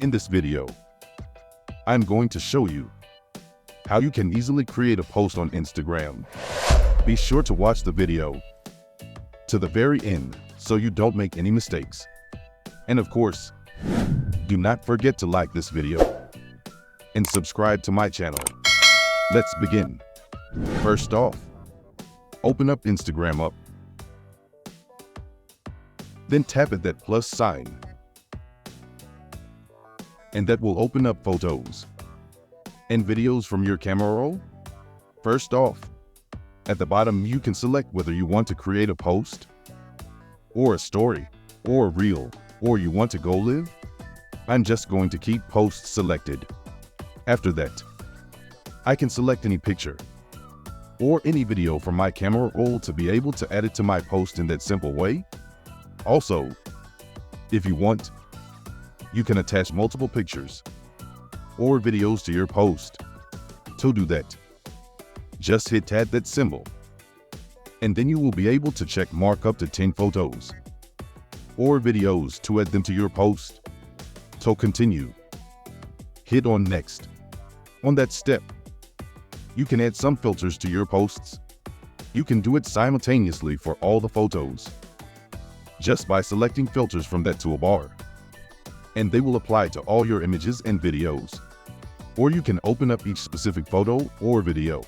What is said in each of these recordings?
In this video, I'm going to show you how you can easily create a post on Instagram. Be sure to watch the video to the very end so you don't make any mistakes. And of course, do not forget to like this video and subscribe to my channel. Let's begin. First off, open up Instagram up. Then tap at that plus sign. And that will open up photos and videos from your camera roll. First off, at the bottom you can select whether you want to create a post or a story or a reel, or you want to go live. I'm just going to keep posts selected. After that, I can select any picture or any video from my camera roll to be able to add it to my post in that simple way. Also, if you want, you can attach multiple pictures or videos to your post. To do that, just hit add that symbol, and then you will be able to check mark up to 10 photos or videos to add them to your post. To continue, hit on next. On that step, you can add some filters to your posts. You can do it simultaneously for all the photos just by selecting filters from that toolbar, and they will apply to all your images and videos. Or you can open up each specific photo or video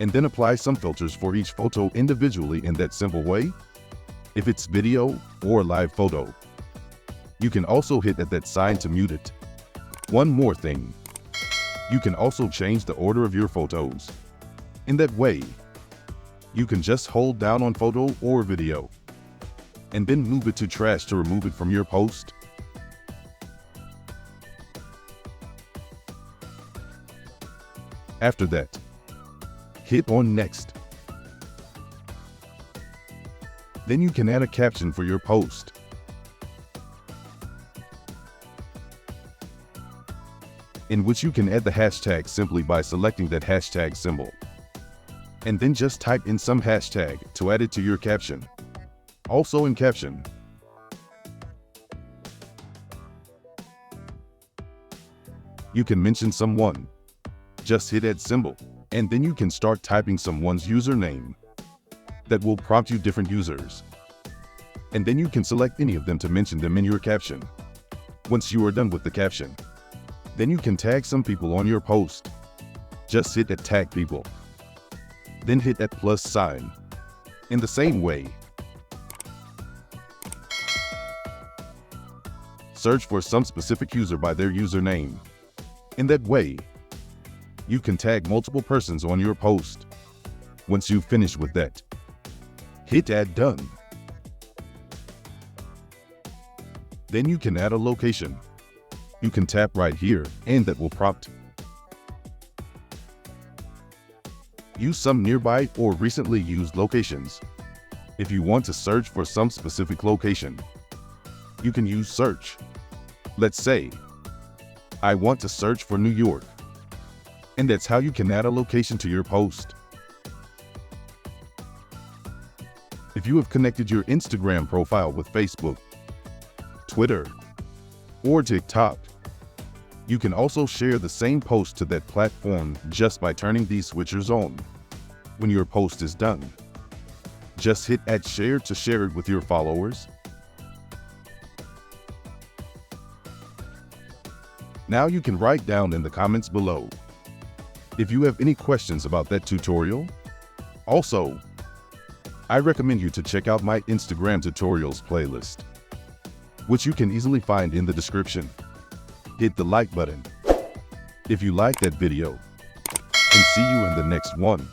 and then apply some filters for each photo individually in that simple way. If it's video or live photo, you can also hit at that sign to mute it. One more thing, you can also change the order of your photos. In that way, you can just hold down on photo or video and then move it to trash to remove it from your post. After that, hit on next. Then you can add a caption for your post. In which you can add the hashtag simply by selecting that hashtag symbol. And then just type in some hashtag to add it to your caption. Also in caption, you can mention someone. Just hit add symbol, and then you can start typing someone's username. That will prompt you different users. And then you can select any of them to mention them in your caption. Once you are done with the caption, then you can tag some people on your post. Just hit that tag people. Then hit that plus sign. In the same way, search for some specific user by their username. In that way, you can tag multiple persons on your post. Once you've finished with that, hit add done. Then you can add a location. You can tap right here and that will prompt. Use some nearby or recently used locations. If you want to search for some specific location, you can use search. Let's say, I want to search for New York. And that's how you can add a location to your post. If you have connected your Instagram profile with Facebook, Twitter, or TikTok, you can also share the same post to that platform just by turning these switchers on. When your post is done, just hit add share to share it with your followers. Now you can write down in the comments below if you have any questions about that tutorial. Also, I recommend you to check out my Instagram tutorials playlist, which you can easily find in the description. Hit the like button if you like that video, and see you in the next one.